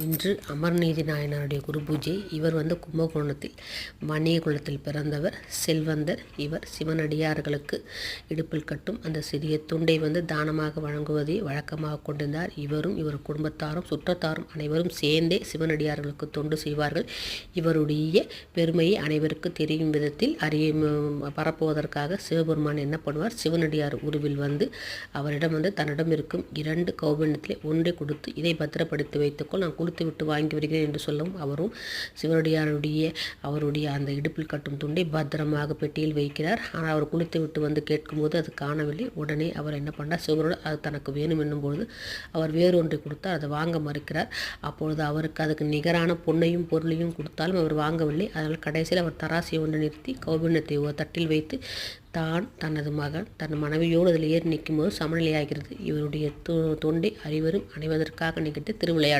இன்று அமர்நீதி நாயனாருடைய குரு பூஜை. இவர் கும்பகோணத்தில் வணிக குலத்தில் பிறந்தவர், செல்வந்தர். இவர் சிவனடியார்களுக்கு இடுப்பில் கட்டும் அந்த சிறிய துண்டை தானமாக வழங்குவதை வழக்கமாக கொண்டிருந்தார். இவரும் இவர் குடும்பத்தாரும் சுற்றத்தாரும் அனைவரும் சேர்ந்தே சிவனடியார்களுக்கு தொண்டு செய்வார்கள். இவருடைய பெருமையை அனைவருக்கு தெரியும் விதத்தில் பரப்புவதற்காக சிவபெருமான் என்ன பண்ணுவார், சிவனடியார் உருவில் அவரிடம் தன்னிடம் இருக்கும் 2 கௌபீனத்திலே ஒன்றை கொடுத்து, இதை பத்திரப்படுத்தி வைத்துக்கொள், நான் குளித்து விட்டு வாங்கி வருகிறேன் என்று சொல்லவும், அவரும் அவருடைய அந்த இடுப்பில் கட்டும் துண்டை பத்திரமாக பெட்டியில் வைக்கிறார். ஆனால் அவர் குளித்து விட்டு கேட்கும்போது அது காணவில்லை. உடனே அவர் என்ன பண்ணார், சிவனோடு அது தனக்கு வேணும் என்னும்பொழுது அவர் வேறு ஒன்றை கொடுத்தார். அதை வாங்க மறுக்கிறார். அப்பொழுது அவருக்கு அதுக்கு நிகரான பொன்னையும் பொருளையும் கொடுத்தாலும் அவர் வாங்கவில்லை. அதனால் கடைசியில் அவர் தராசியை ஒன்று நிறுத்தி கௌபீனத்தை தட்டில் வைத்து தனது மகன் தன் மனைவியோடு அதில் ஏறி நிற்கும்போது சமநிலையாகிறது. இவருடைய தொண்டை அனைவரும் அணிவதற்காக நிகழ்த்த திருவிளையாடல்.